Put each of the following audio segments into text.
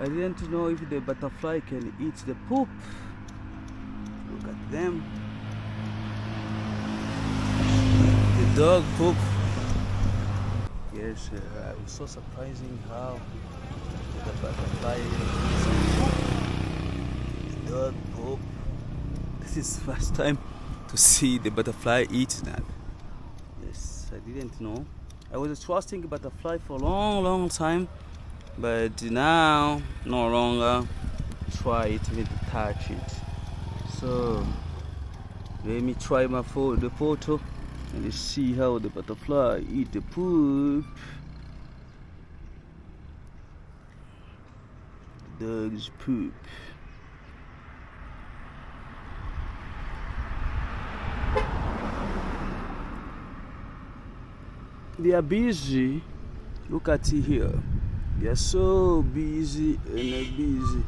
I didn't know if the butterfly can eat the poop. Look at them. The dog poop. Yes, it was so surprising how the butterfly eats the dog poop. This is the first time to see the butterfly eat that. Yes, I didn't know. I was trusting butterfly for a long time, but now no longer try it, even to touch it. So let me try the photo and see how the butterfly eat the poop. The dog's poop. They are busy. Look at it here. They are so busy and busy.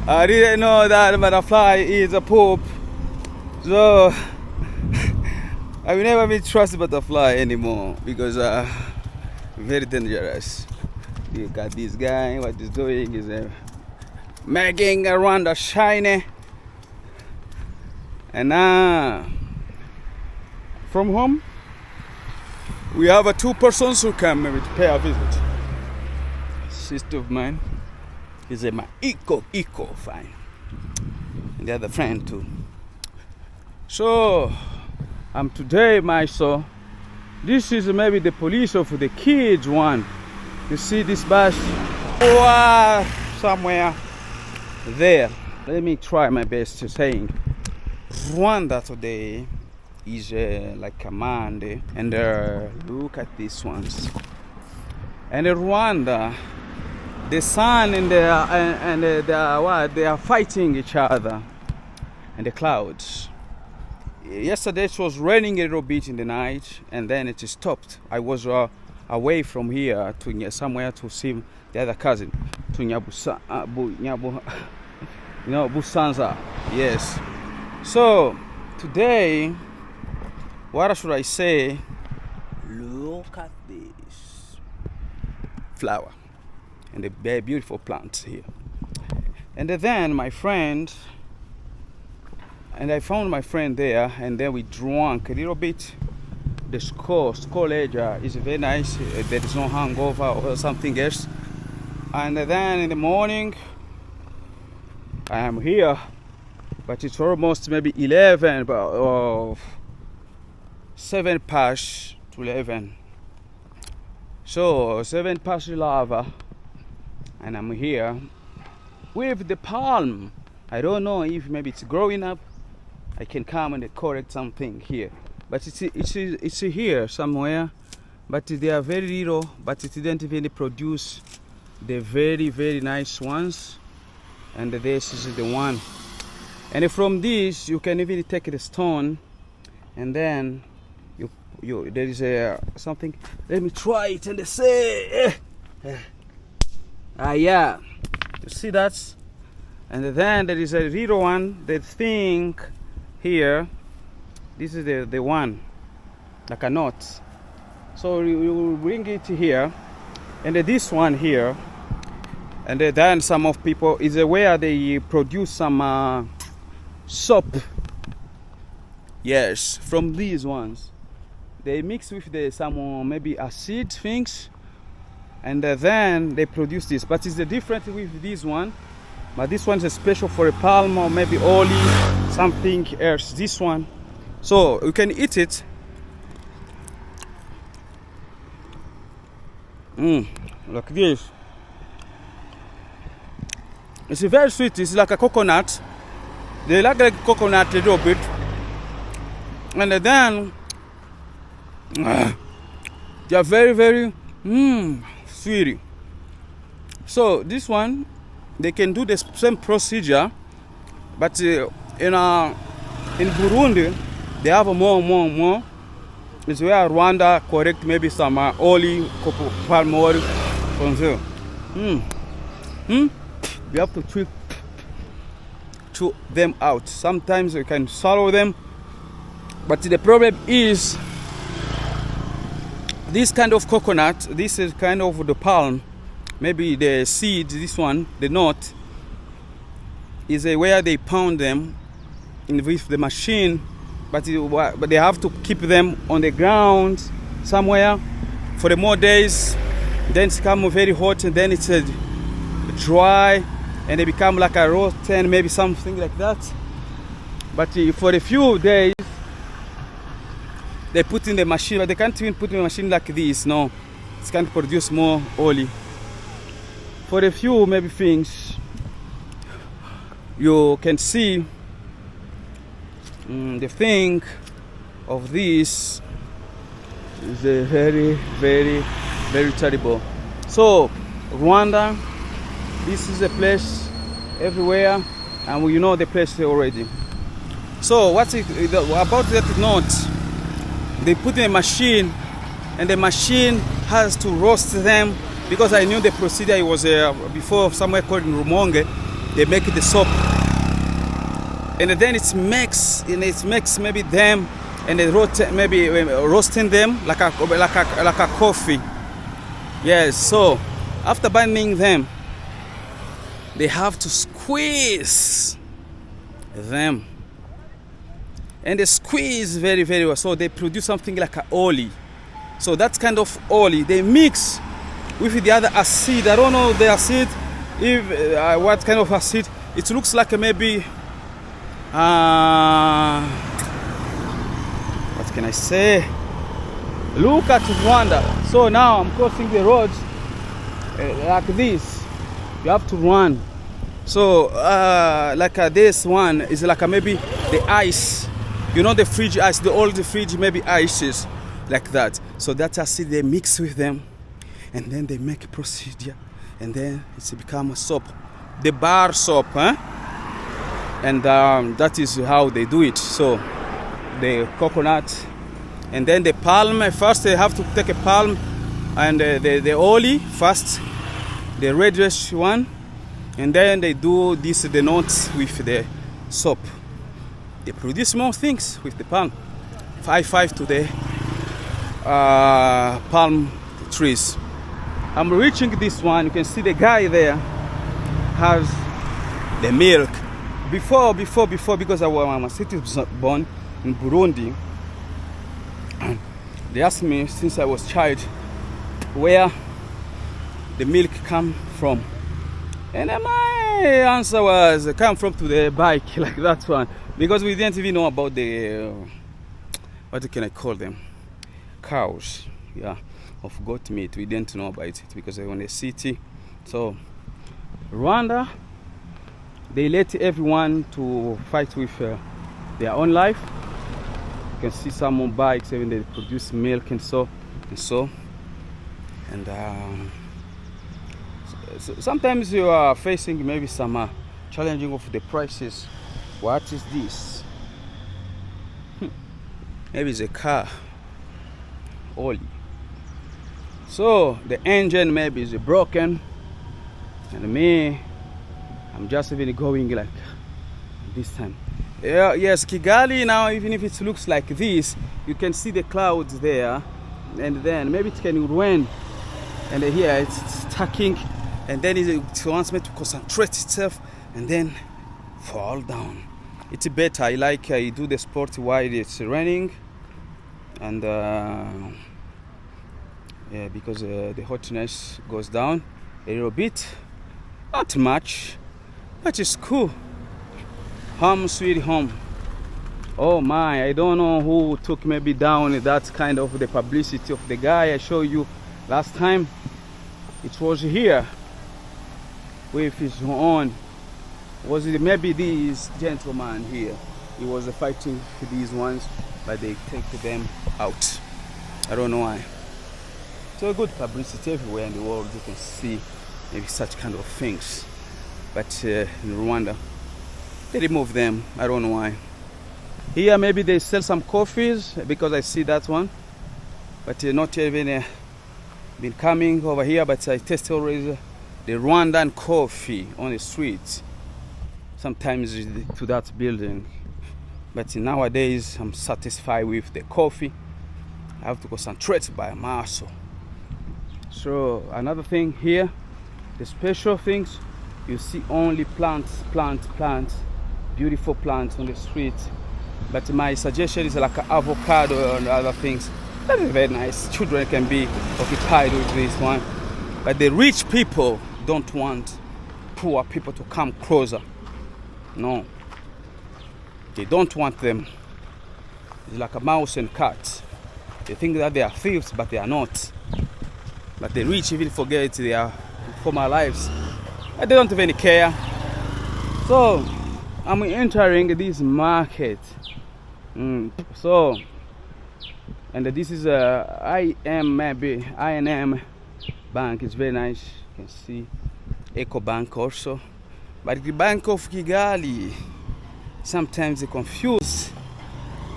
I didn't know that butterfly is a poop. So I will never trust butterfly anymore because very dangerous. Look at this guy. What he's doing is making around a shiny. And from home, we have 2 persons who come maybe to pay a visit. Sister of mine is my eco fine, and the other friend too. So today, my son, this is maybe the police of the kids one. You see this bus somewhere there. Let me try my best to saying. Rwanda today is like a Monday, and look at these ones. And Rwanda, the sun and they are fighting each other, and the clouds. Yesterday it was raining a little bit in the night, and then it stopped. I was away from here to somewhere to see the other cousin to Busanza. Yes. So today, what should I say? Look at this flower and the very beautiful plants here. And then my friend, and I found my friend there, and then we drank a little bit. The college is very nice. There is no hangover or something else. And then in the morning, I am here. But it's almost maybe 11 or 7 past 11. So 7 past 11, and I'm here with the palm. I don't know if maybe it's growing up. I can come and correct something here, but it's here somewhere. But they are very little. But it didn't even produce the very nice ones. And this is the one. And from this, you can even take the stone, and then there is something. Let me try it and say, yeah, you see that? And then there is a little one. The thing here, this is the one, like a knot. So you bring it here, and this one here, and then some of people is where they produce some. Soap. Yes, from these ones they mix with some maybe acid things, and then they produce this. But it's the different with this one. But this one is special for a palm or maybe oil, something else. This one, so you can eat it. Like this. It's very sweet. It's like a coconut. They like coconut a little bit, and then they are very sweet. So this one, they can do the same procedure, but in Burundi they have more. It's where Rwanda correct maybe some oil, palm oil from there. We have to chew them out. Sometimes we can swallow them, but the problem is this kind of coconut, this is kind of the palm, maybe the seed, this one, the nut, is where they pound them with the machine, but they have to keep them on the ground somewhere for the more days. Then it's become very hot, and then it's dry, and they become like a rotten, maybe something like that. But for a few days, they put in the machine, but they can't even put in a machine like this. No, it can't produce more oil. For a few maybe things, you can see the thing of this is a very, very, very terrible. So Rwanda, this is a place everywhere, and you know the place already. So what's it about that note? They put in a machine, and the machine has to roast them, because I knew the procedure. It was before, somewhere called in Rumonge. They make the soap, and then it makes maybe them, and they maybe roasting them like a coffee. Yes. So after binding them, they have to squeeze them, and they squeeze very, very well. So they produce something like a oil. So that kind of oil they mix with the other acid. I don't know the acid, if what kind of acid. It looks like maybe what can I say? Look at Rwanda. So now I'm crossing the road like this. You have to run. So like this one is like maybe the ice. You know the fridge ice, the old fridge maybe ices like that. So that acid they mix with them, and then they make a procedure, and then it's become a soap, the bar soap, huh? And that is how they do it. So the coconut, and then the palm. First they have to take a palm and the oil first, the reddish one, and then they do this, the nuts with the soap. They produce more things with the palm. 5 to the palm trees. I'm reaching this one. You can see the guy there has the milk. Before, because my city was born in Burundi, they asked me since I was child where the milk come from, and my answer was come from to the bike, like that one, because we didn't even know about the what can I call them, cows, yeah, of goat meat. We didn't know about it because they were in a city. So Rwanda, they let everyone to fight with their own life. You can see some on bikes, even they produce milk and so. And so sometimes you are facing maybe some challenging of the prices. What is this? Maybe it's a car oil. So the engine maybe is broken, and me, I'm just even going like this time. Yeah, yes, Kigali now, even if it looks like this, you can see the clouds there, and then maybe it can rain, and here it's stacking, and then it wants me to concentrate itself, and then fall down. It's better. I like I do the sport while it's raining, and yeah, because the hotness goes down a little bit, not much, but it's cool. Home sweet home. Oh my, I don't know who took maybe down that kind of the publicity of the guy I showed you last time. It was here with his own. Was it maybe this gentleman here? He was fighting these ones, but they take them out. I don't know why. So good publicity everywhere in the world. You can see maybe such kind of things, but in Rwanda they remove them. I don't know why. Here maybe they sell some coffees, because I see that one, but not even been coming over here. But I taste always the Rwandan coffee on the streets, sometimes to that building. But nowadays I'm satisfied with the coffee I have to concentrate by muscle. So another thing here, the special things, you see only plants, beautiful plants on the street. But my suggestion is like avocado and other things. That is very nice. Children can be occupied with this one. But the rich people don't want poor people to come closer. No. They don't want them. It's like a mouse and cat. They think that they are thieves, but they are not. But the rich even forget their former lives. But they don't even care. So I'm entering this market. So, and this is a INM bank. It's very nice. You can see Eco Bank also. But the Bank of Kigali, sometimes they confuse.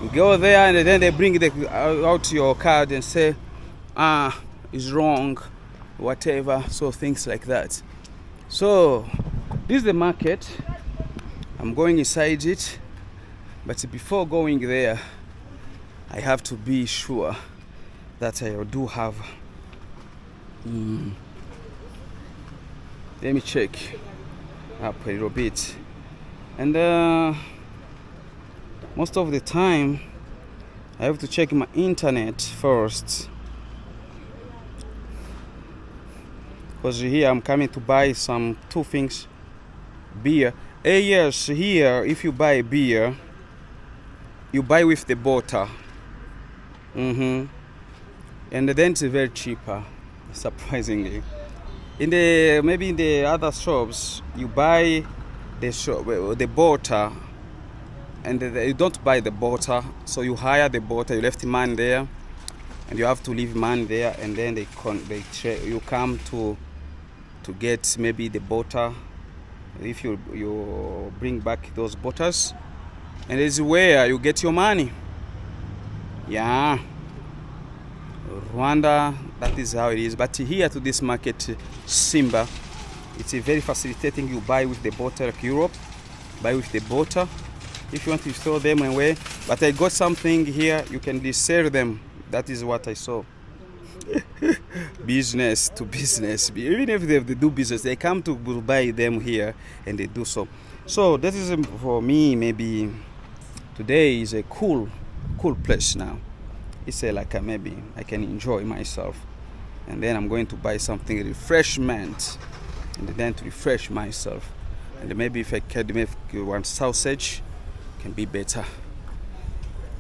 You go there and then they bring out your card and say, it's wrong, whatever. So things like that. So this is the market. I'm going inside it. But before going there, I have to be sure that I do have. Let me check up a little bit. And most of the time, I have to check my internet first. Because here I'm coming to buy two things. Beer. Yes, here if you buy beer, you buy with the bottle. And then it's very cheaper, surprisingly. Maybe in the other shops, you buy the bottle, and you don't buy the bottle, so you hire the bottle. You left the man there, and you have to leave man there, and then you come to get maybe the bottle. If you bring back those bottles, and this is where you get your money. Yeah, Rwanda, that is how it is. But here to this market, Simba, it's a very facilitating. You buy with the bottle, like Europe, buy with the bottle. If you want to throw them away, but I got something here, you can resell them. That is what I saw. Business to business. Even if they do business, they come to buy them here and they do so. So that is for me. Maybe today is a cool place now. It's like maybe I can enjoy myself, and then I'm going to buy something refreshment, and then to refresh myself, and maybe if I can make one sausage, can be better.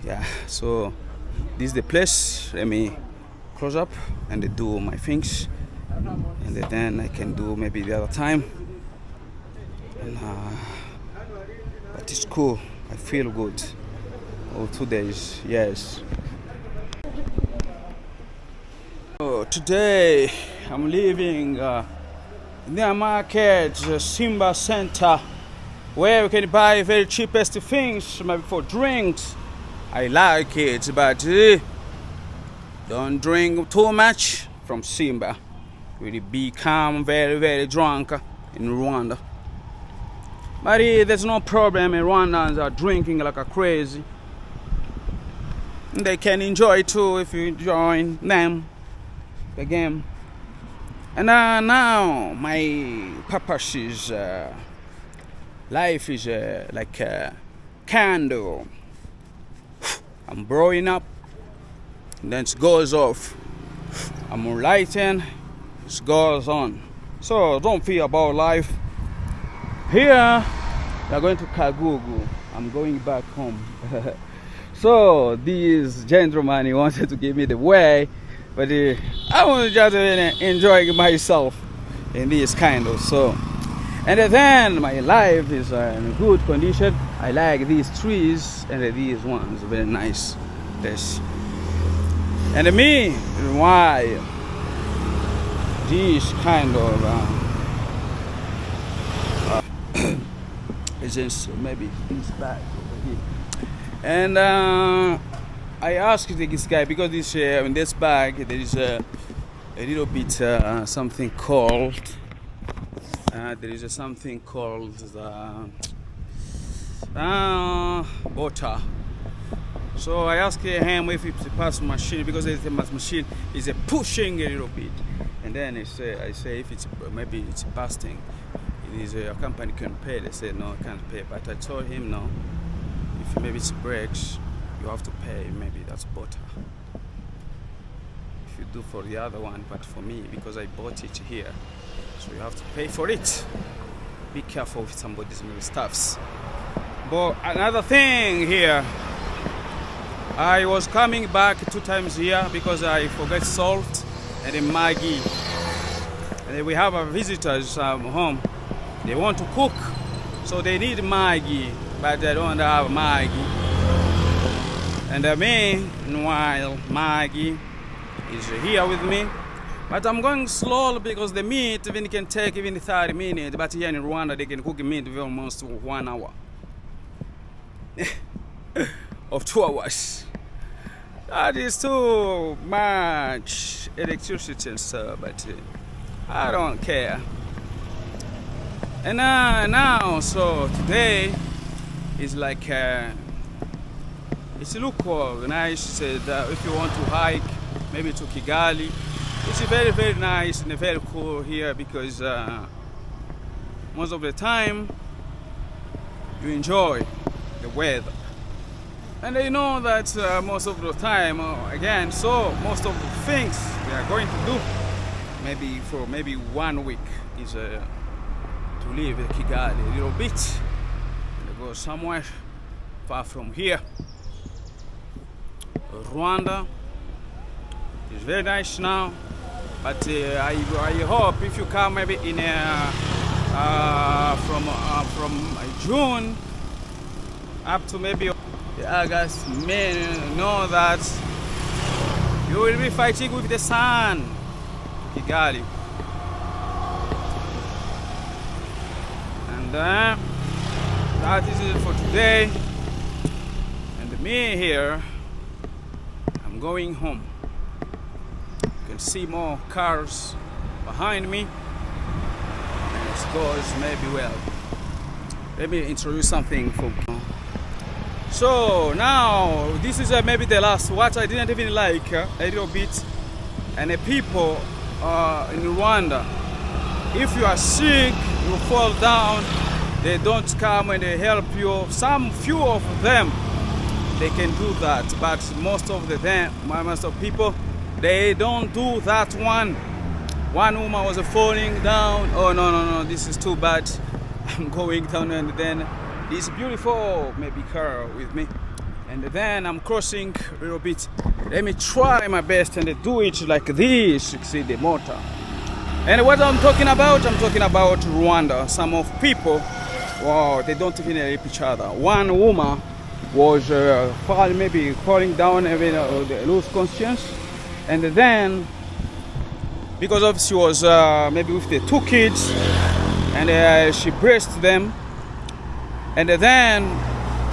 Yeah. So this is the place. Let me close up and do my things, and then I can do maybe the other time. And, but it's cool. I feel good. Oh, 2 days, yes. So today I'm leaving the market, Simba Center, where you can buy very cheapest things, maybe for drinks. I like it, but don't drink too much from Simba. Really become very, very drunk in Rwanda. But there's no problem. Rwandans are drinking like a crazy. They can enjoy too if you join them the game. And now my purpose is life is like a candle. I'm blowing up, and then it goes off. I'm lighting, it goes on. So don't fear about life. Here we are going to Kagugu. I'm going back home. So this gentleman, he wanted to give me the way, but I was just enjoying myself in this kind of so. And then my life is in good condition. I like these trees and these ones, very nice. Yes. And me, why this kind of is this maybe this bag over here. And I asked this guy because this in this bag there is a little bit something called butter. So I asked him if it's a pass machine, because the machine is a pushing a little bit, and then I say if it's maybe it's busting, it is a company can pay. They said no, I can't pay. But I told him no, if maybe it's breaks, you have to pay. Maybe that's better if you do for the other one, but for me, because I bought it here, so you have to pay for it. Be careful with somebody's maybe stuffs. But another thing here, I was coming back 2 times here because I forget salt and a Maggi. And then we have our visitors home. They want to cook, so they need Maggi, but they don't have Maggi. And meanwhile, Maggi is here with me. But I'm going slow because the meat even can take even 30 minutes. But here in Rwanda, they can cook meat for almost 1 hour. Of 2 hours. That is too much electricity and stuff, but I don't care. And now, so today is like it's look nice. If you want to hike, maybe to Kigali, it's very, very nice and very cool here because most of the time you enjoy the weather. And I know that most of the time, again, so most of the things we are going to do, maybe for maybe 1 week, is to leave Kigali a little bit and go somewhere far from here. Rwanda is very nice now, but I hope if you come maybe in from June up to maybe August, may know that you will be fighting with the sun. Kigali. And that is it for today. And me here, I'm going home. You can see more cars behind me. And it goes maybe well. Let me introduce something for. So now this is maybe the last. What I didn't even like a little bit, and the people in Rwanda, if you are sick, you fall down, they don't come and they help you. Some few of them, they can do that, but most of people, they don't do that one. One woman was falling down. Oh no, this is too bad. I'm going down, and then this beautiful maybe car with me, and then I'm crossing a little bit. Let me try my best and do it like this. You see the motor. And what I'm talking about Rwanda. Some of people, wow, they don't even help each other. One woman was falling down, even lose conscience, and then because of she was maybe with the 2 kids, and she breast them. And then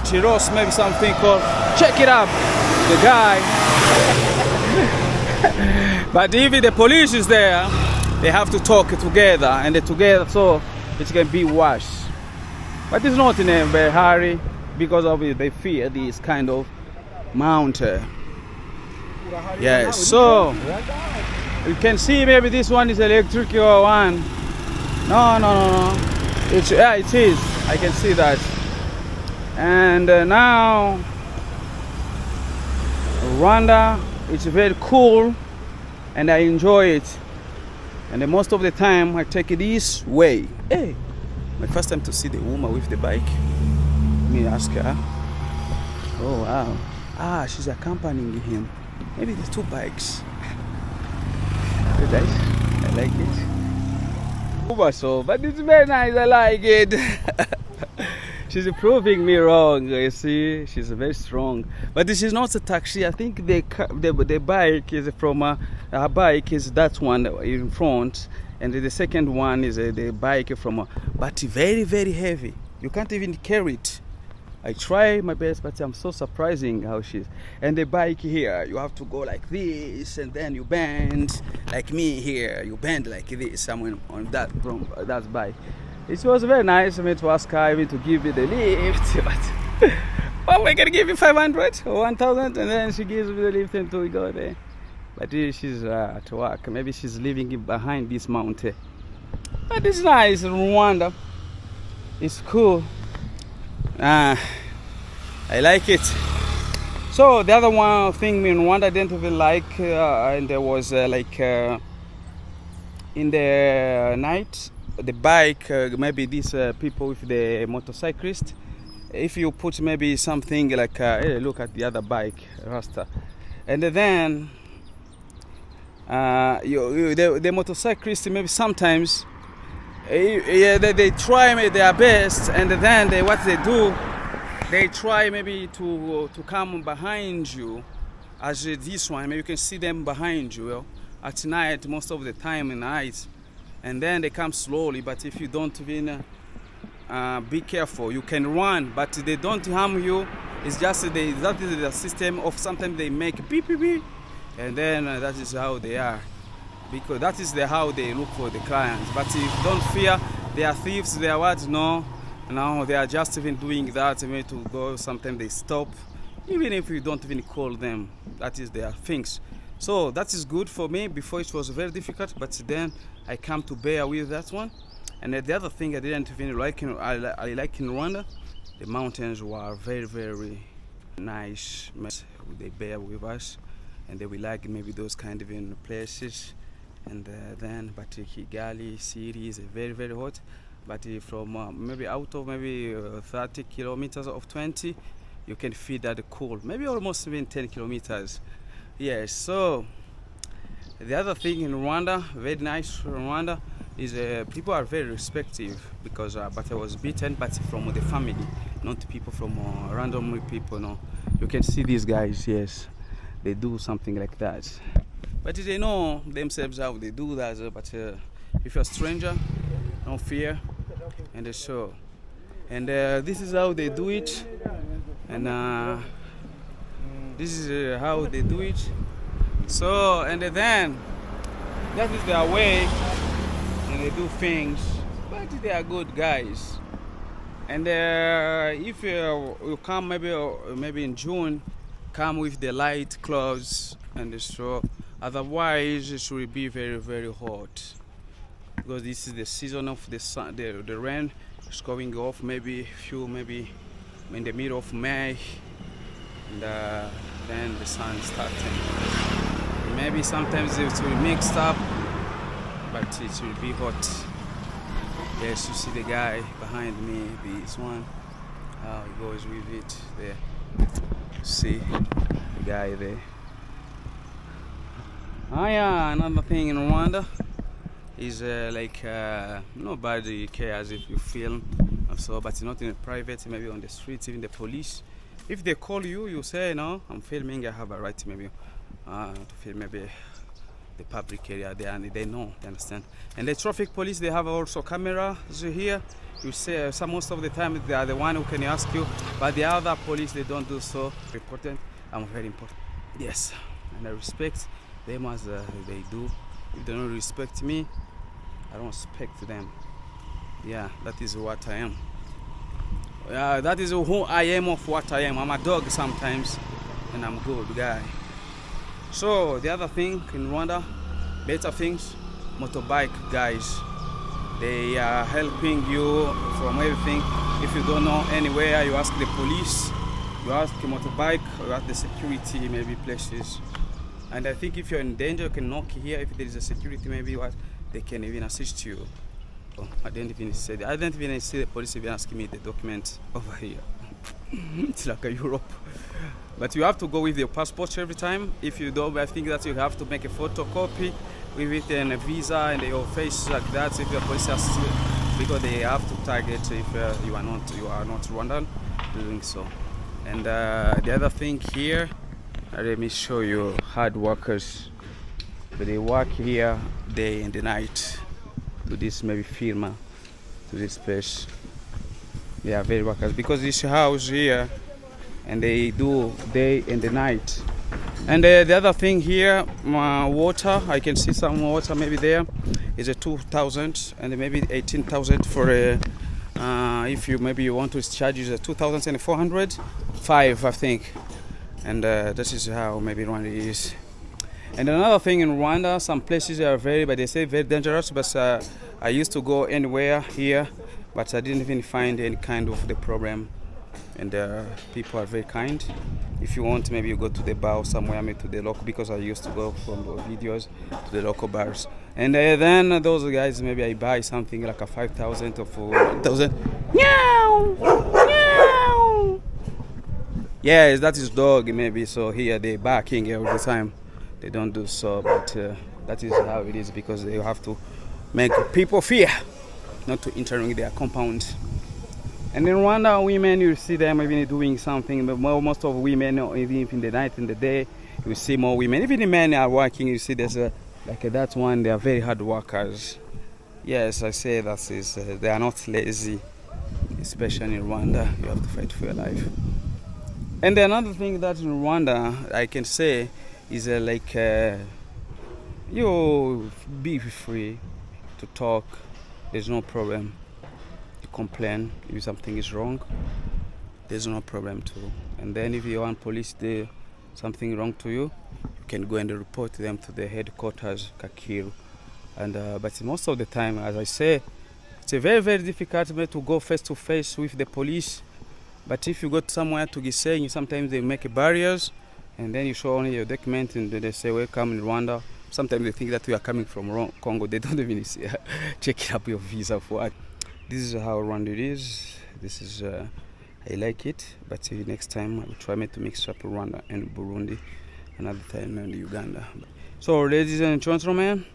she lost maybe something called, check it up, the guy. But if the police is there, they have to talk together, and together, so it can be worse. But it's not in a very hurry because of it, they fear this kind of mountain. Yes, so you can see maybe this one is electrical one. No. It is. I can see that. And now Rwanda, it's very cool and I enjoy it. And most of the time I take it this way. Hey, my first time to see the woman with the bike. Let me ask her. Oh wow. She's accompanying him. Maybe there's 2 bikes. Very nice. I like it. So, but it's very nice. I like it. She's proving me wrong. You see, she's very strong. But this is not a taxi. I think the bike is from her bike is that one in front, and the second one is the bike from. But very, very heavy. You can't even carry it. I try my best, but I'm so surprising how she's. And the bike here, you have to go like this, and then you bend like me here. You bend like this. Someone on that from that bike. It was very nice of me to ask her even to give me the lift, but Oh, we're gonna give you 500 or 1,000, and then she gives me the lift until we go there. But she's at work. Maybe she's living behind this mountain. But it's nice, Rwanda. It's cool. I like it. So the other one thing in Rwanda I didn't even like, and there was in the night, the bike, maybe these people with the motorcyclist. If you put maybe something like, hey, look at the other bike, Rasta, and then the motorcyclist maybe sometimes, yeah, they try their best, and then what they do, they try maybe to come behind you, as this one. Maybe you can see them behind you, well, at night, most of the time in night, and then they come slowly. But if you don't even be careful, you can run, but they don't harm you. It's just that is the system of sometimes they make beep beep beep, and then that is how they are, because that is how they look for the clients. But if don't fear, they are thieves, they are what? No, they are just even doing that maybe to go. Sometimes they stop, even if you don't even call them. That is their things. So that is good for me. Before it was very difficult, but then I come to bear with that one. And the other thing I didn't even like, I like in Rwanda, the mountains were very, very nice. They bear with us, and they will like maybe those kind of places. And but Kigali city is very, very hot. But from maybe out of maybe 30 kilometers of 20, you can feel that cool. Maybe almost even 10 kilometers. Yes. So the other thing in Rwanda, very nice Rwanda, is people are very respectful, because but I was beaten, but from the family, not people from random people. No, you can see these guys. Yes, they do something like that, but they know themselves how they do that. But if you're a stranger, no fear, and so, and this is how they do it, and this is how they do it. So, and then that is their way, and they do things, but they are good guys. And if you come maybe in June, come with the light clothes, and so otherwise it will be very, very hot, because this is the season of the sun. The rain is going off maybe in the middle of May, and then the sun is starting. Maybe sometimes it will mix up, but it will be hot. Yes, you see the guy behind me, this one, how he goes with it there. See the guy there. Yeah, another thing in Rwanda is nobody cares if you film, so, but not in a private, maybe on the streets, even the police. If they call you, you say, no, I'm filming, I have a right maybe to film maybe the public area there, and they know, they understand. And the traffic police, they have also cameras here. You say most of the time they are the one who can ask you, but the other police, they don't do so. Important, I'm very important. Yes, and I respect them as they do. If they don't respect me, I don't respect them. Yeah, that is what I am. That is who I am, of what I am. I'm a dog sometimes, and I'm a good guy. So the other thing in Rwanda, better things, motorbike guys, they are helping you from everything. If you don't know anywhere, you ask the police, you ask the motorbike, you ask the security, maybe places. And I think if you're in danger, you can knock here. If there is a security, maybe they can even assist you. I didn't even see the police even asking me the document over here. It's like a Europe. But you have to go with your passport every time. If you don't, I think that you have to make a photocopy with it and a visa and your face like that. If your police asks you, because they have to target if you are not Rwandan doing so. And the other thing here, let me show you hard workers. But they work here day and the night to this maybe firma, to this place. They are very workers, because this house here, and they do day and the night. And the other thing here, water, I can see some water maybe there, is a 2,000 and maybe 18,000 for a, if you maybe you want to charge is a 2,400 5, I think. And this is how maybe Rwanda is. And another thing in Rwanda, some places are but they say very dangerous. But I used to go anywhere here, but I didn't even find any kind of the problem. And people are very kind. If you want, maybe you go to the bar or somewhere, maybe to the local, because I used to go from the videos to the local bars. And then those guys, maybe I buy something like a 5,000 or 4,000. Meow! Meow! Yes, that is dog maybe. So here they barking every time. They don't do so, but that is how it is, because they have to make people fear not to enter in their compound. And in Rwanda, women, you see them even doing something, but most of women, even in the night and the day, you see more women. Even the men are working, you see there's like that one, they are very hard workers. Yes, I say that is, they are not lazy, especially in Rwanda, you have to fight for your life. And another thing that in Rwanda, I can say, is you be free to talk. There's no problem to complain if something is wrong. There's no problem to. And then if you want police do something wrong to you, you can go and report them to the headquarters, Kakiru. And but most of the time, as I say, it's a very, very difficult to go face to face with the police. But if you go somewhere to Gisenyi, sometimes they make barriers. And then you show only your document and they say, welcome in Rwanda. Sometimes they think that we are coming from Congo. They don't even check up your visa for what. This is how Rwanda it is. This is, I like it. But next time I will try to mix up Rwanda and Burundi. Another time and Uganda. So ladies and gentlemen,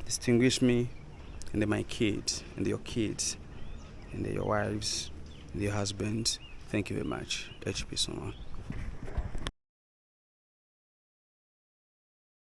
distinguish me and my kids and your kids and your wives and your husbands. Thank you very much. HP Soma.